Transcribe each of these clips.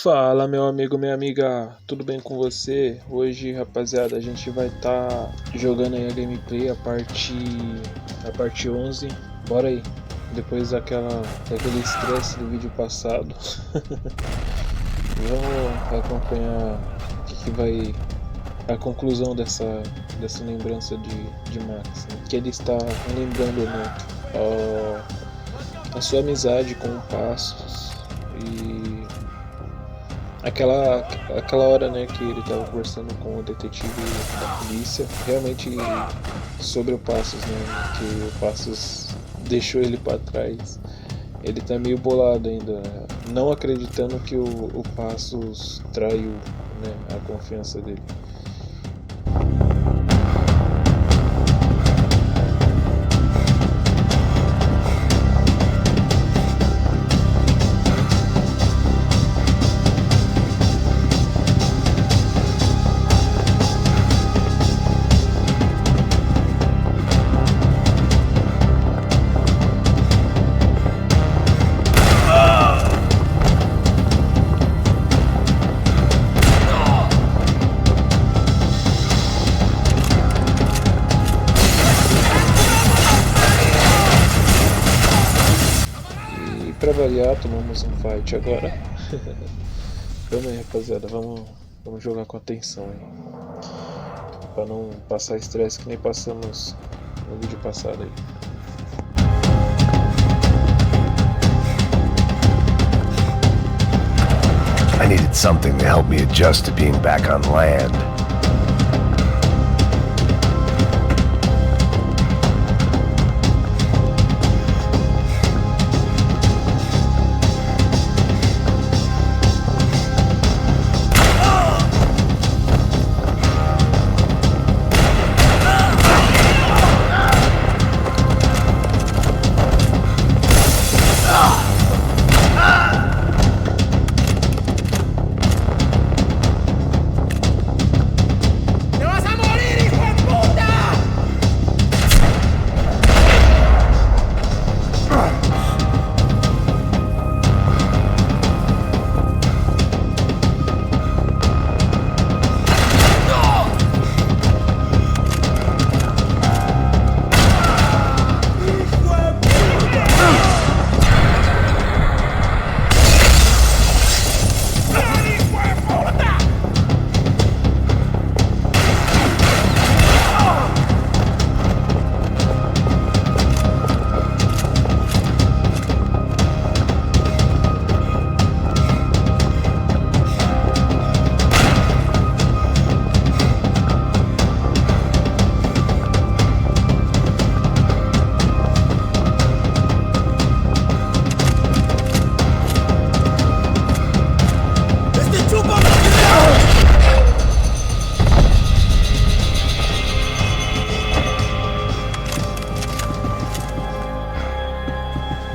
Fala, meu amigo, minha amiga, tudo bem com você? Hoje, rapaziada, a gente vai estar jogando aí a gameplay, a parte 11. Bora aí, depois daquele estresse do vídeo passado. Vamos acompanhar o que vai a conclusão dessa lembrança de Max, né? Que ele está lembrando, né, a sua amizade com o Passos e aquela hora, né, que ele estava conversando com o detetive da polícia, realmente sobre o Passos, né, que o Passos deixou ele para trás. Ele tá meio bolado ainda, não acreditando que o Passos traiu, né, a confiança dele. Pra variar, tomamos um fight agora. Vamos aí, rapaziada, vamos jogar com atenção aí. Pra não passar estresse que nem passamos no vídeo passado aí. I needed something to help me adjust to being back on land.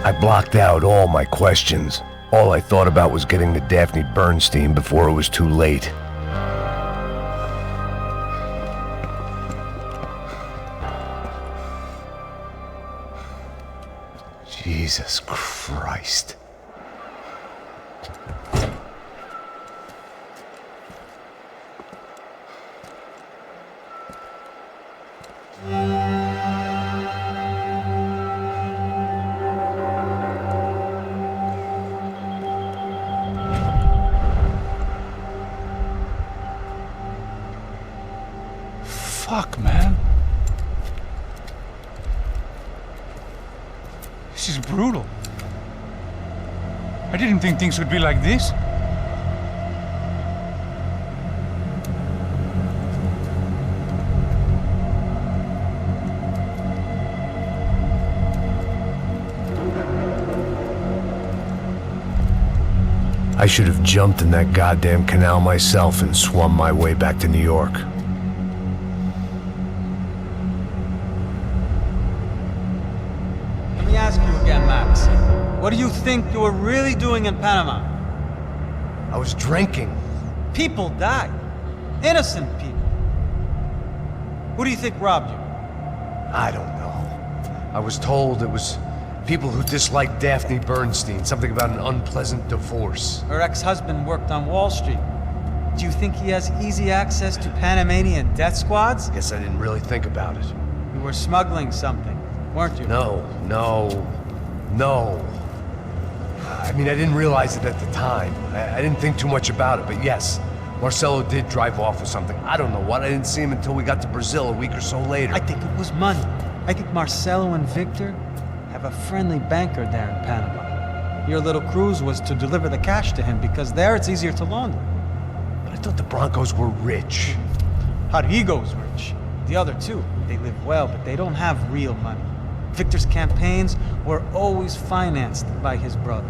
I blocked out all my questions. All I thought about was getting to Daphne Bernstein before it was too late. Jesus Christ. Fuck, man. This is brutal. I didn't think things would be like this. I should have jumped in that goddamn canal myself and swum my way back to New York. Let me ask you again, Max. What do you think you were really doing in Panama? I was drinking. People died. Innocent people. Who do you think robbed you? I don't know. I was told it was People who dislike Daphne Bernstein, something about an unpleasant divorce. Her ex-husband worked on Wall Street. Do you think he has easy access to Panamanian death squads? Guess I didn't really think about it. You were smuggling something, weren't you? No. I mean, I didn't realize it at the time. I didn't think too much about it, but yes, Marcelo did drive off with something. I don't know what. I didn't see him until we got to Brazil a week or so later. I think it was money. I think Marcelo and Victor have a friendly banker there in Panama. Your little cruise was to deliver the cash to him because there it's easier to launder. But I thought the Broncos were rich. Rodrigo's rich. The other two, they live well, but they don't have real money. Victor's campaigns were always financed by his brother.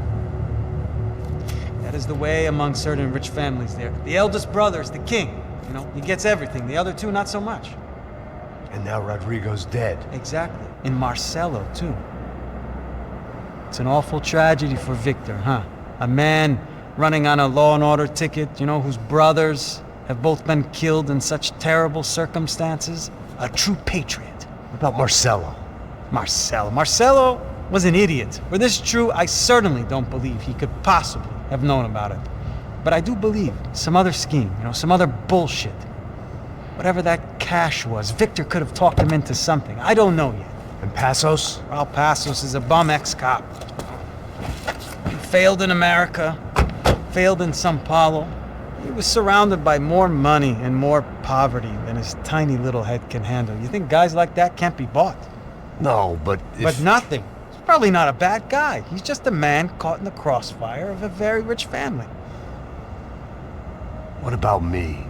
That is the way among certain rich families there. The eldest brother is the king. You know, he gets everything. The other two, not so much. And now Rodrigo's dead. Exactly. And Marcelo, too. It's an awful tragedy for Victor, huh? A man running on a law and order ticket, you know, whose brothers have both been killed in such terrible circumstances. A true patriot. What about Marcelo? Marcelo was an idiot. Were this true, I certainly don't believe he could possibly have known about it. But I do believe some other scheme, you know, some other bullshit. Whatever that cash was, Victor could have talked him into something. I don't know yet. And Passos? Well, Passos is a bum ex-cop. He failed in America, failed in Sao Paulo. He was surrounded by more money and more poverty than his tiny little head can handle. You think guys like that can't be bought? No, but But nothing. He's probably not a bad guy. He's just a man caught in the crossfire of a very rich family. What about me?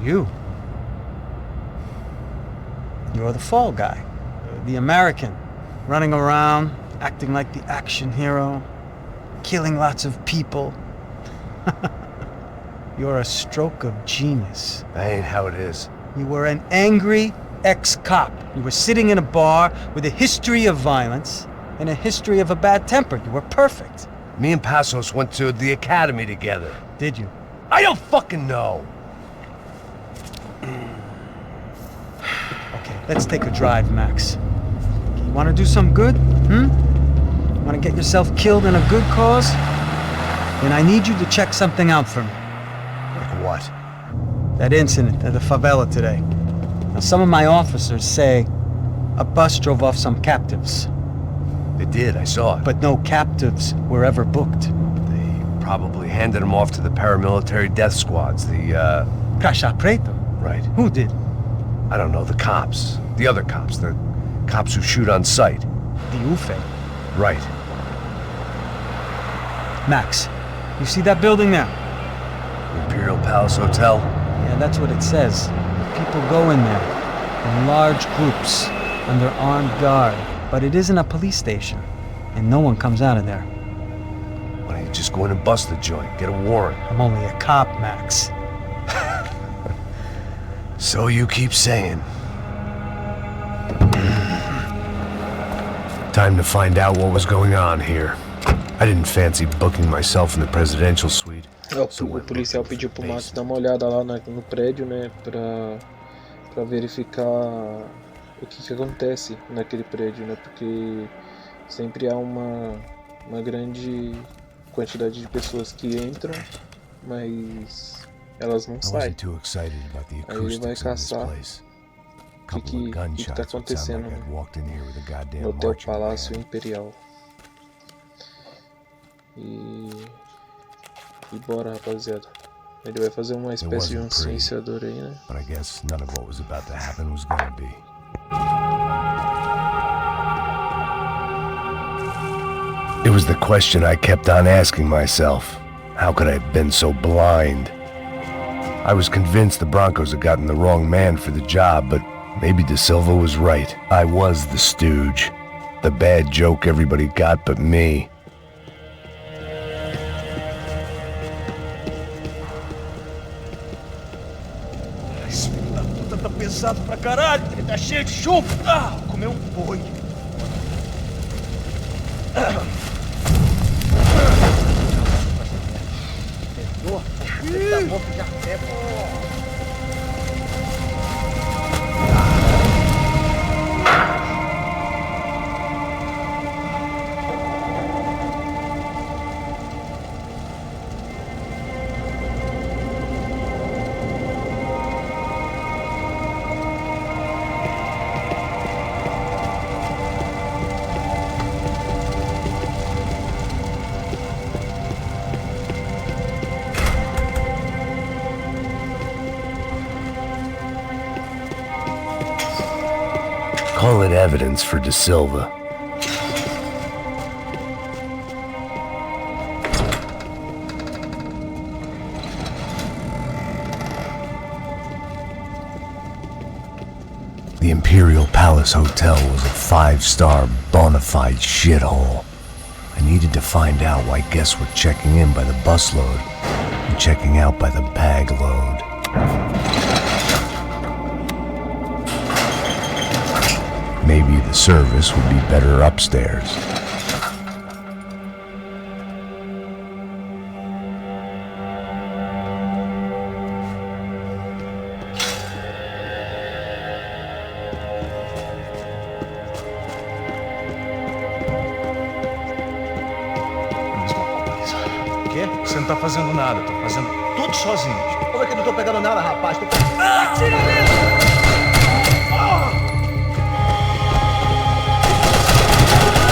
You. You're the fall guy. The American. Running around, acting like the action hero. Killing lots of people. You're a stroke of genius. That ain't how it is. You were an angry ex-cop. You were sitting in a bar with a history of violence and a history of a bad temper. You were perfect. Me and Passos went to the academy together. Did you? I don't fucking know. Okay, let's take a drive, Max. You want to do some good? Want to get yourself killed in a good cause? Then I need you to check something out for me. Like what? That incident at the favela today. Now, some of my officers say a bus drove off some captives. They did, I saw it. But no captives were ever booked. They probably handed them off to the paramilitary death squads, the, Caixa Preta? Right. Who did? I don't know, the cops. The other cops. The cops who shoot on sight. The UFE. Right. Max, you see that building there? Imperial Palace Hotel? Yeah, that's what it says. People go in there in large groups under armed guard. But it isn't a police station, and no one comes out of there. Why don't you just go in and bust the joint, get a warrant? I'm only a cop, Max. So you keep saying. Time to find out what was going on here. I didn't fancy booking myself in the presidential suite. O policial pediu pro Max dar uma olhada lá no prédio, né, pra verificar o que acontece naquele prédio, né, porque sempre há uma grande quantidade de pessoas que entram, mas elas não saem. Aí ele vai caçar o que tá acontecendo no Hotel Palácio Imperial. E bora, rapaziada. Ele vai fazer uma espécie de silenciador aí, né? But I guess none of what was about to happen was gonna be. It was the question I kept on asking myself. How could I have been so blind? I was convinced the Broncos had gotten the wrong man for the job, but maybe De Silva was right. I was the stooge. The bad joke everybody got but me. Tá pesado pra caralho, ele tá cheio de chumbo. Comeu boi. Tá bom que já Call it evidence for De Silva. The Imperial Palace Hotel was a 5-star bona fide shithole. I needed to find out why guests were checking in by the busload and checking out by the bag load. Maybe the service would be better upstairs. Quê? Você não tá fazendo nada, tô fazendo tudo sozinho. Como é que eu não tô pegando nada, rapaz? Tô... Atira nele!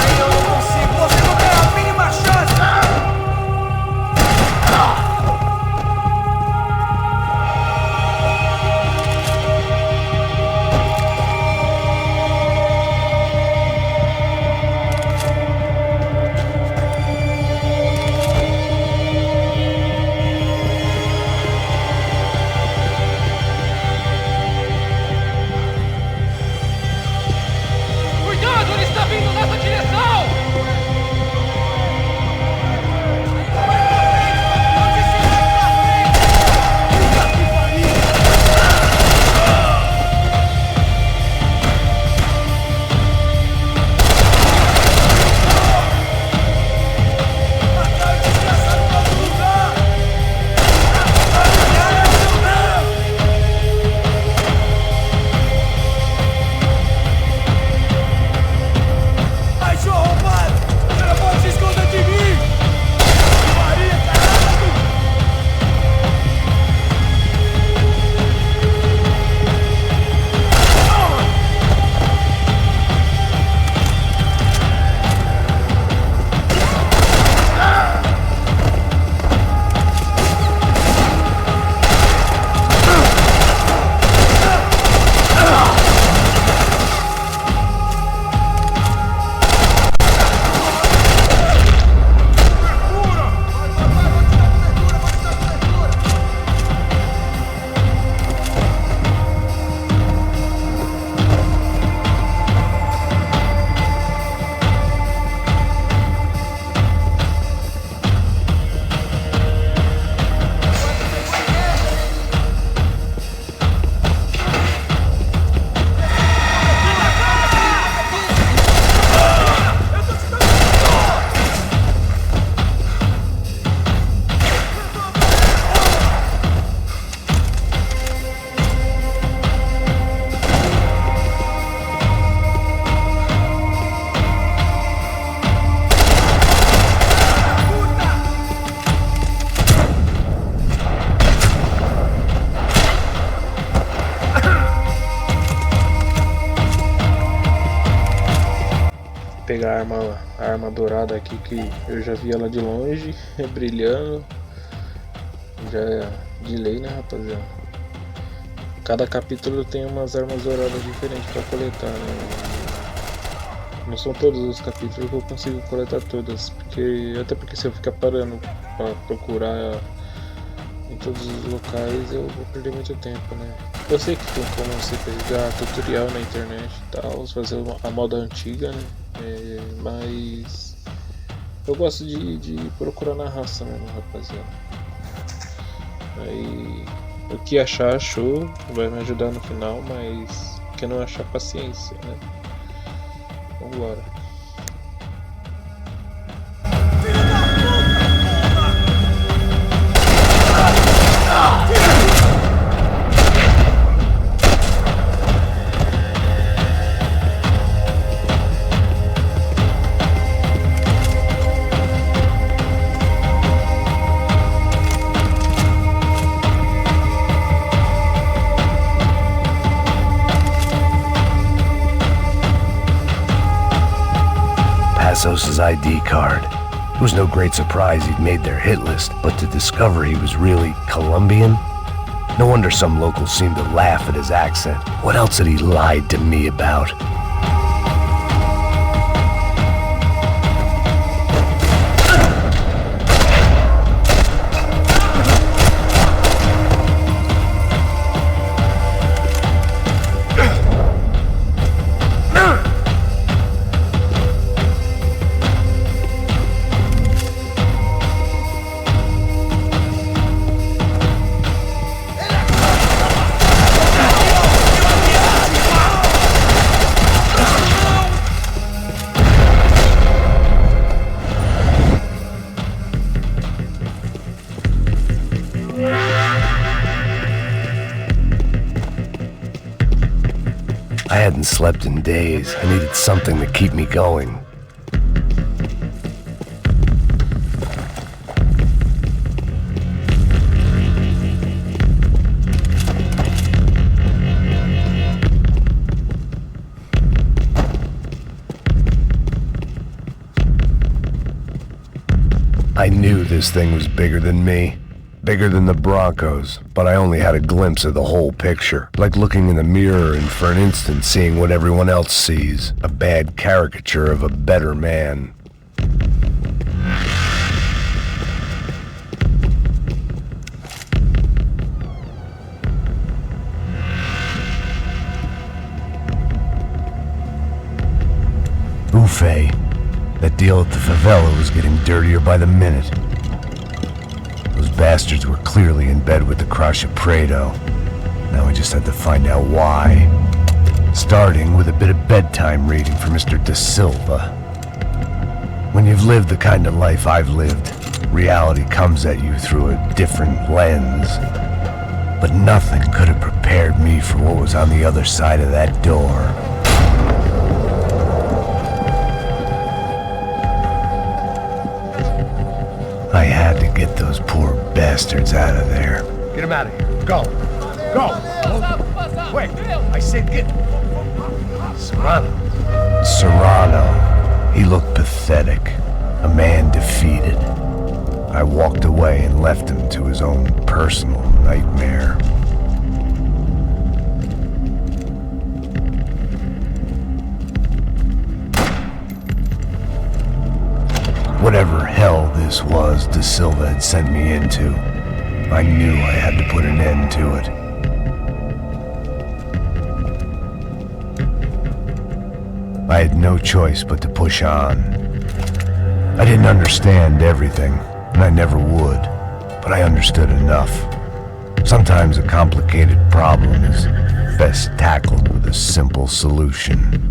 Aí eu não consigo, você não tem a mínima chance! Cuidado, ele está vindo nessa direção! Ai, seu arrombado! Você não pode se esconder de mim! Maria, caralho! Pegar a arma dourada aqui, que eu já vi ela de longe, brilhando. Já é de lei, né, rapaziada? Cada capítulo tem umas armas douradas diferentes para coletar, né? Não são todos os capítulos que eu consigo coletar todas, até porque se eu ficar parando para procurar em todos os locais eu vou perder muito tempo, né? Eu sei que tem como você pegar tutorial na internet e tal, fazer a moda antiga, né? Mas eu gosto de procurar na raça mesmo, rapaziada. Aí o que achar, achou, vai me ajudar no final, mas o que não achar, paciência, né? Vambora. Passos' ID card. It was no great surprise he'd made their hit list, but to discover he was really Colombian? No wonder some locals seemed to laugh at his accent. What else had he lied to me about? I hadn't slept in days. I needed something to keep me going. I knew this thing was bigger than me, bigger than the Broncos, but I only had a glimpse of the whole picture, like looking in the mirror and for an instant seeing what everyone else sees, a bad caricature of a better man. Buffet. That deal at the favela was getting dirtier by the minute. Those bastards were clearly in bed with the Crusher Prado. Now we just had to find out why. Starting with a bit of bedtime reading for Mr. Da Silva. When you've lived the kind of life I've lived, reality comes at you through a different lens. But nothing could have prepared me for what was on the other side of that door. I had to get those poor bastards out of there. Get him out of here. Go. Go. Wait. I said get... Serrano. He looked pathetic. A man defeated. I walked away and left him to his own personal nightmare. Whatever hell this was Da Silva had sent me into, I knew I had to put an end to it. I had no choice but to push on. I didn't understand everything, and I never would, but I understood enough. Sometimes a complicated problem is best tackled with a simple solution.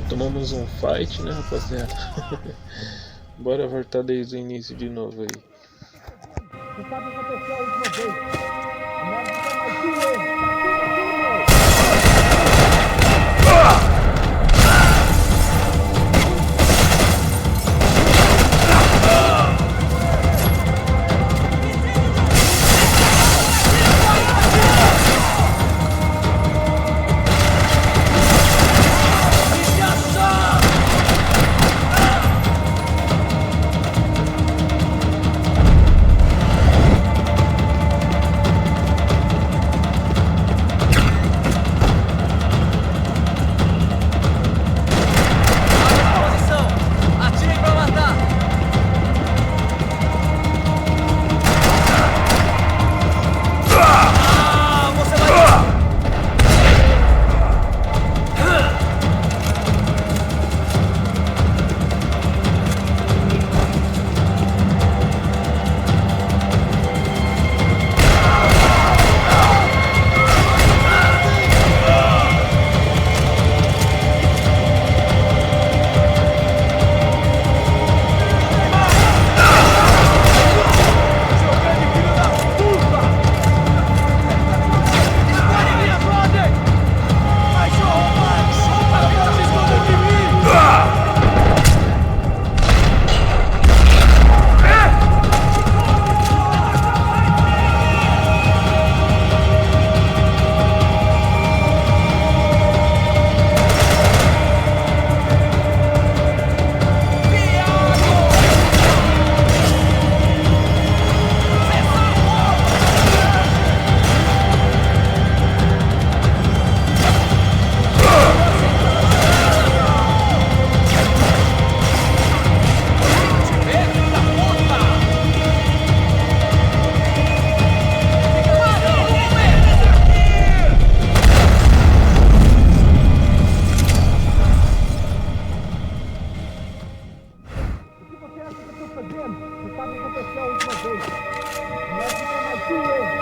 Tomamos um fight, né, rapaziada? Bora voltar desde o início de novo aí. Você sabe o que aconteceu a última vez? O médico tá mais um erro. acontecer a última vez. Nesse não é mais um erro.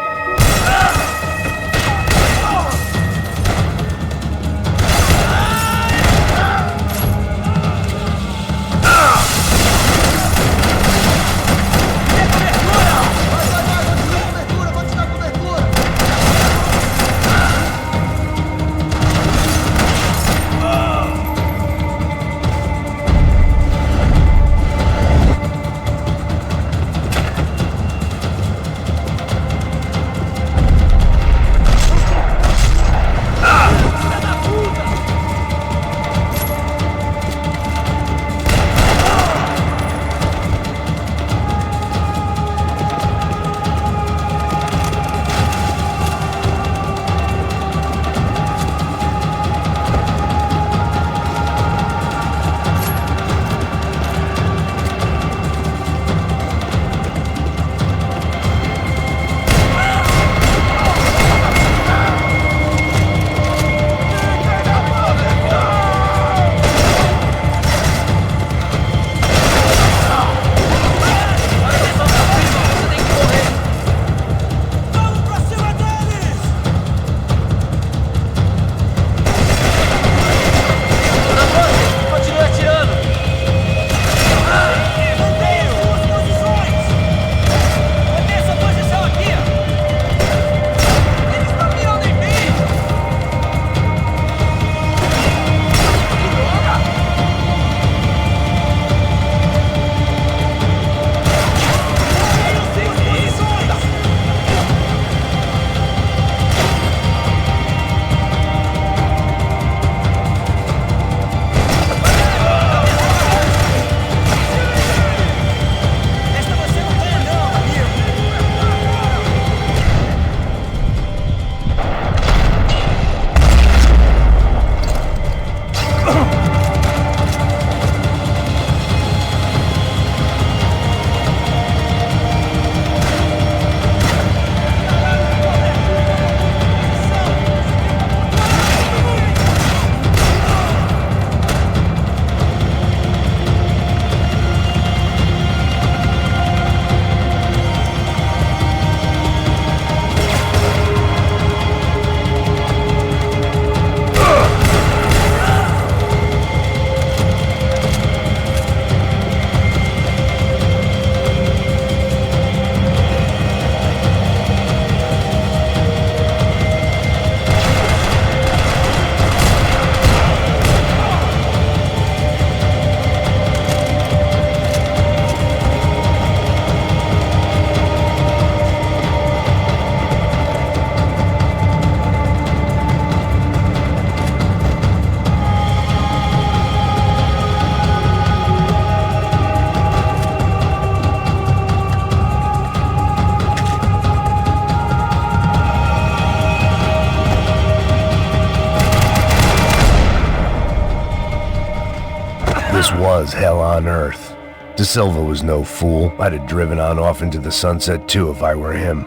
This was hell on earth. De Silva was no fool. I'd have driven on off into the sunset too if I were him.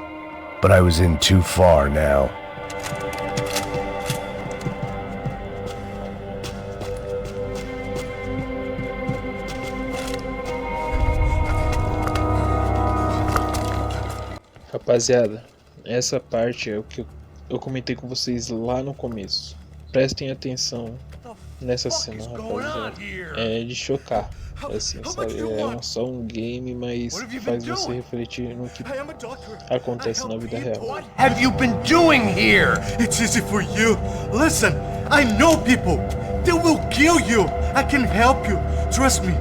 But I was in too far now. Rapaziada, essa parte é o que eu comentei com vocês lá no começo. Prestem atenção nessa cena, rapaziada. É de chocar, assim, sabe? É só um game, mas faz você refletir no que acontece na vida real. What have you been doing here? It's easy for you. Listen, I know people. They will kill you. I can help you. Trust me.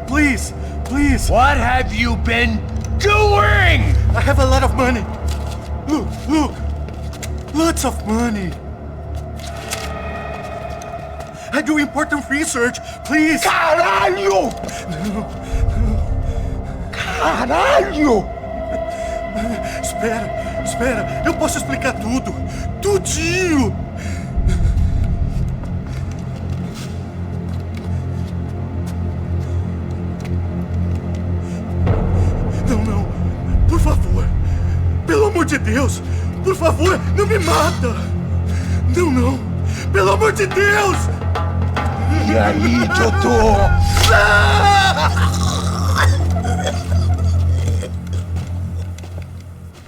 Please, please. What have you been doing? I have a lot of money. Look, look. Lots of money. I do important research. Please. Caralho! Caralho! Espera, espera. Eu posso explicar tudo. Tudinho. Não, não. Por favor. Pelo amor de Deus. Por favor, não me mata. Não, não. Pelo amor de Deus. E aí, Totô?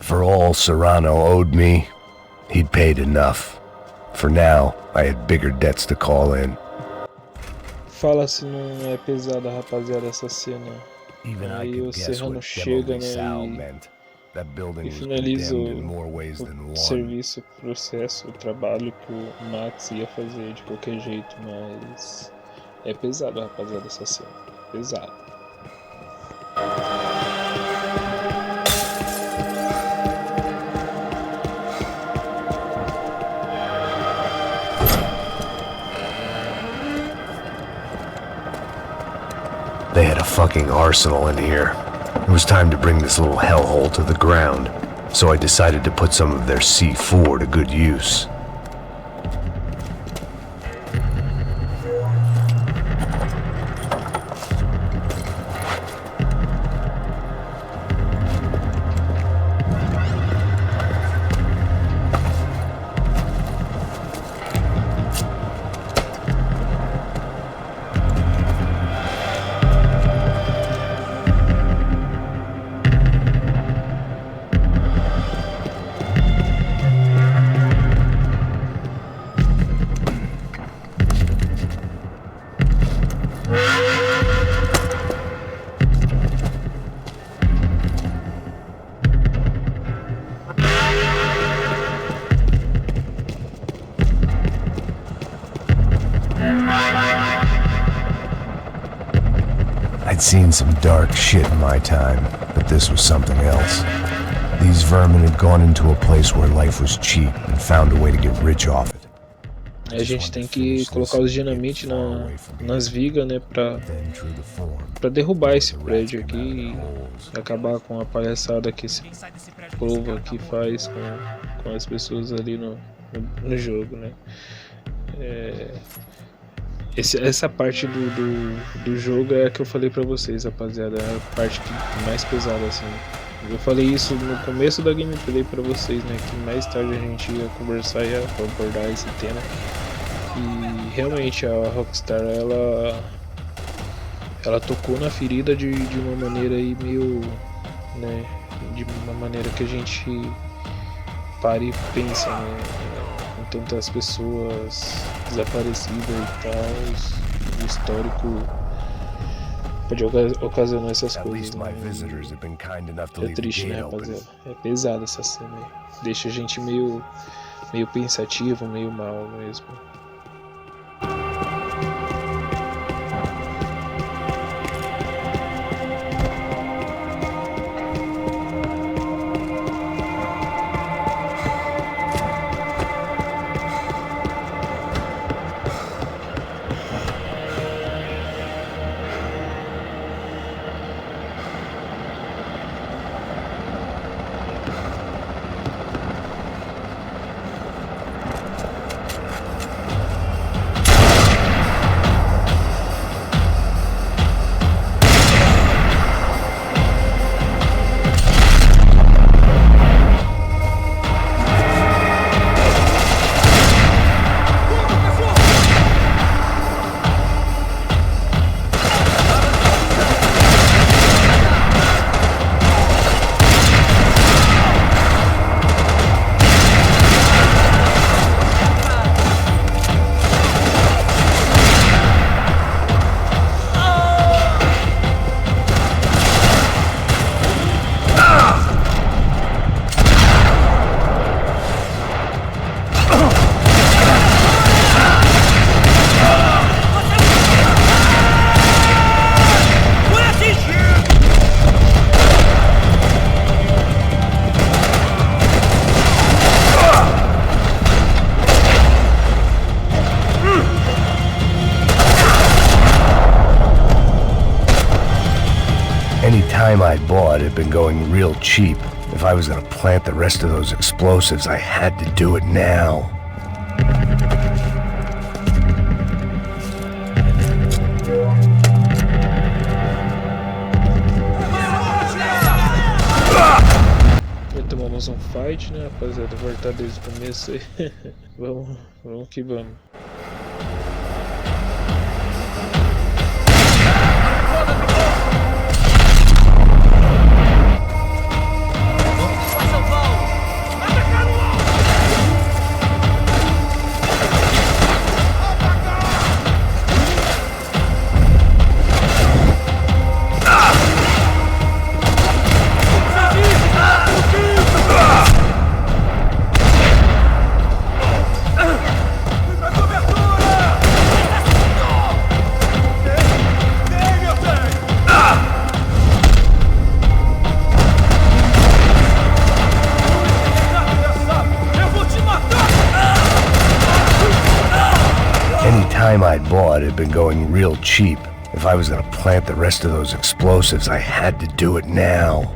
For all Serrano owed me, he'd paid enough. For now, I had bigger debts to call in. Fala se não é pesada, rapaziada, essa cena. Even I Aí o could guess Serrano what chega, Sal né, meant. That building e was finaliza condemned in more ways than o one. serviço, o processo, o trabalho que o Max ia fazer de qualquer jeito, mas é pesado, rapaziada, essa cena. Pesado. They had a fucking arsenal in here. It was time to bring this little hellhole to the ground, so I decided to put some of their C4 to good use. I'd seen some dark shit in my time, but this was something else. These vermin had gone into a place where life was cheap and found a way to get rich off it. A gente tem que colocar os dinamite nas vigas, né, pra derrubar esse prédio aqui e acabar com a palhaçada que esse povo aqui faz com as pessoas ali no jogo, né. Essa parte do jogo é a que eu falei pra vocês, rapaziada, é a parte mais pesada, assim. Eu falei isso no começo da gameplay pra vocês, né, que mais tarde a gente ia conversar e ia abordar esse tema. E realmente a Rockstar, ela tocou na ferida de uma maneira aí meio, né, de uma maneira que a gente para e pensa, né, com tantas pessoas desaparecidas e tal, o histórico pode ocasionar essas coisas, né? É triste, né, rapaziada? É pesado essa cena aí. Deixa a gente meio pensativo, meio mal mesmo. Any time I bought had been going real cheap. If I was gonna plant the rest of those explosives, I had to do it now. Tomamos um fight, né, rapaziada? Voltar desde o começo aí. vamos que vamos. Faça o dime I'd bought had been going real cheap. If I was gonna plant the rest of those explosives, I had to do it now.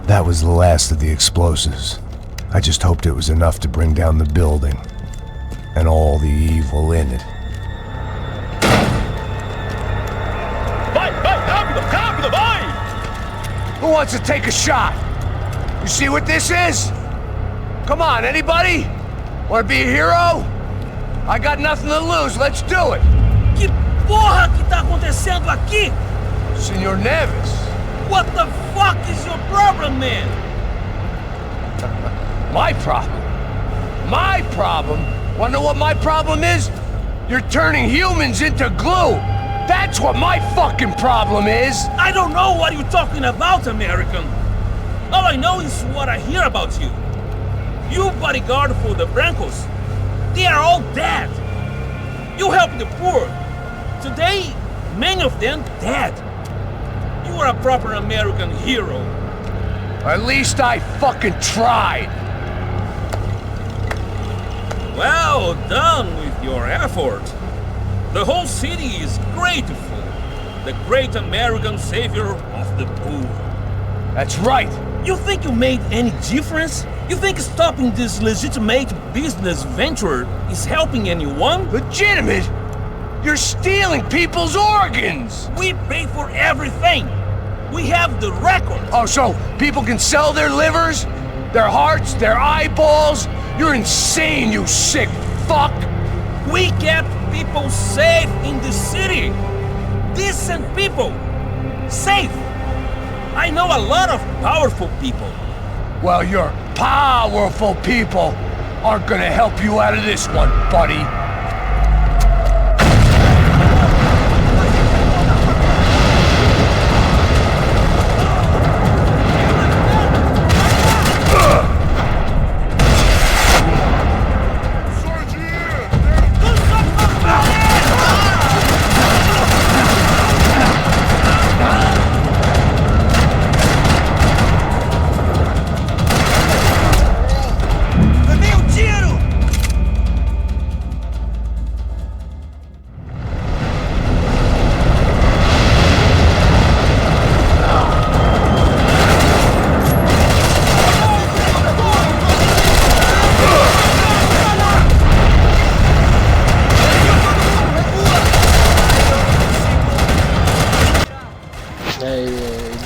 That was the last of the explosives. I just hoped it was enough to bring down the building and all the evil in it. Vai, vai, rápido, rápido, vai! Who wants to take a shot? You see what this is? Come on, anybody? Want to be a hero? I got nothing to lose, let's do it! Que porra que tá acontecendo aqui? Senor Neves. What the fuck is your problem, man? My problem? My problem? Wanna know what my problem is? You're turning humans into glue! That's what my fucking problem is! I don't know what you're talking about, American. All I know is what I hear about you. You bodyguard for the Brancos. They are all dead. You help the poor. Today, many of them dead. You are a proper American hero. At least I fucking tried! Well done with your effort. The whole city is grateful. The great American savior of the poor. That's right! You think you made any difference? You think stopping this legitimate business venture is helping anyone? Legitimate? You're stealing people's organs! We pay for everything. We have the record. Oh, so people can sell their livers? Their hearts? Their eyeballs? You're insane, you sick fuck! We kept people safe in the city. Decent people. Safe. I know a lot of powerful people. Well, your powerful people aren't gonna help you out of this one, buddy.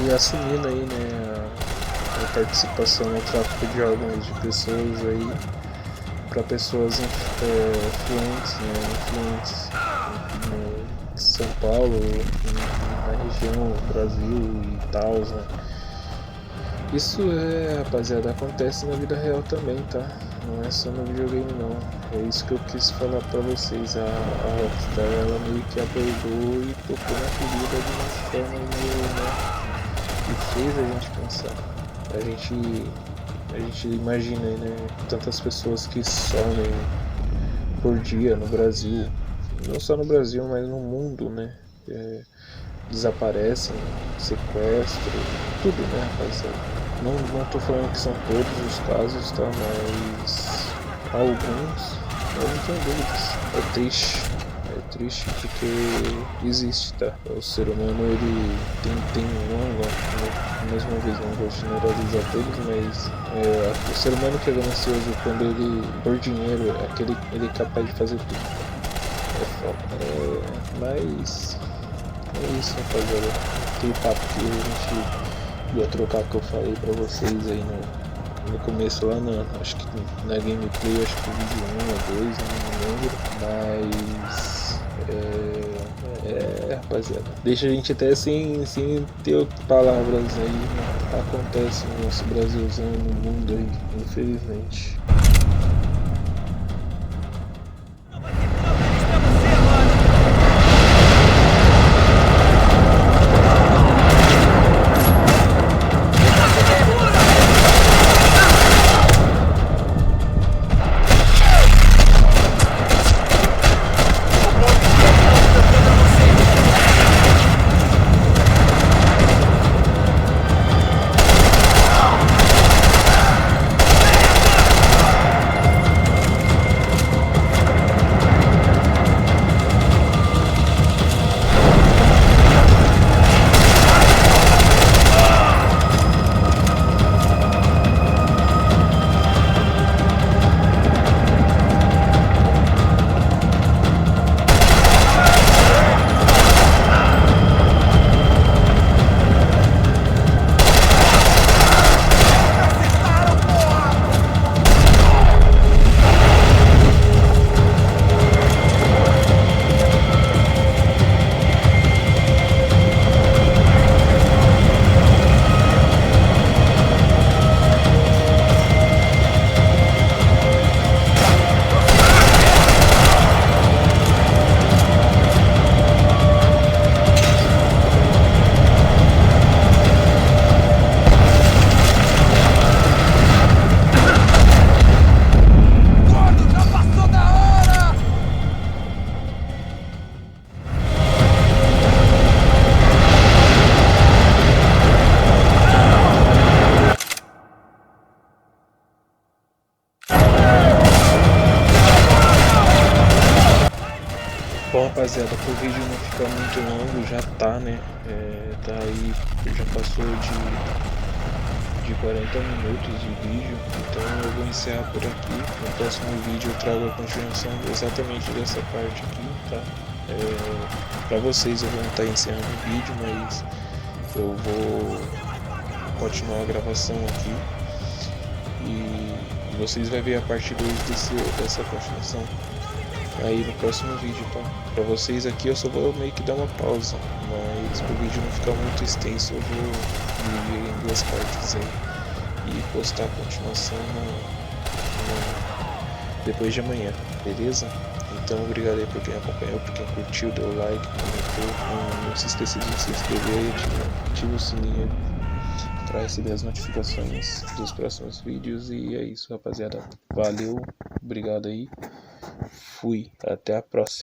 Ele assumindo aí, né, a participação no tráfico de órgãos de pessoas aí para pessoas influentes, né, influentes em São Paulo, na região, Brasil e tal, né. Isso rapaziada, acontece na vida real também, tá? Não é só no videogame não. É isso que eu quis falar pra vocês. A Rockstar, ela meio que abordou e tocou na ferida de uma forma meio, né, que fez a gente pensar. A gente imagina, né, tantas pessoas que somem por dia no Brasil. Não só no Brasil, mas no mundo, né? Desaparecem, sequestro, tudo, né, rapaziada? Não tô falando que são todos os casos, tá? Mas alguns, eu não tenho dúvidas. É triste porque existe, tá? O ser humano, ele tem mesma vez, não vou generalizar todos, mas o ser humano que é ganancioso quando ele, por dinheiro, é aquele, ele é capaz de fazer tudo. É foda. Mas é isso, rapaziada. Aquele papo que a gente ia trocar, que eu falei pra vocês aí no começo lá acho que na gameplay, acho que vídeo 1 ou 2, não lembro, mas rapaziada, deixa a gente até sem ter palavras aí, né? Acontece no nosso Brasilzão, no mundo aí, infelizmente. Bom, rapaziada, pro vídeo não ficar muito longo, já tá, né? Tá aí, já passou de 40 minutos de vídeo, então eu vou encerrar por aqui. No próximo vídeo eu trago a continuação exatamente dessa parte aqui, tá? Pra vocês eu vou estar encerrando o vídeo, mas eu vou continuar a gravação aqui e vocês vão ver a parte 2 dessa continuação aí no próximo vídeo, tá? Pra vocês aqui eu só vou meio que dar uma pausa, mas pro vídeo não ficar muito extenso eu vou dividir em 2 partes aí e postar a continuação depois de amanhã, beleza? Então obrigado aí por quem acompanhou, por quem curtiu, deu like, comentou, não se esqueça de se inscrever e ativa o sininho para receber as notificações dos próximos vídeos. E é isso, rapaziada, valeu, obrigado aí. Fui, até a próxima.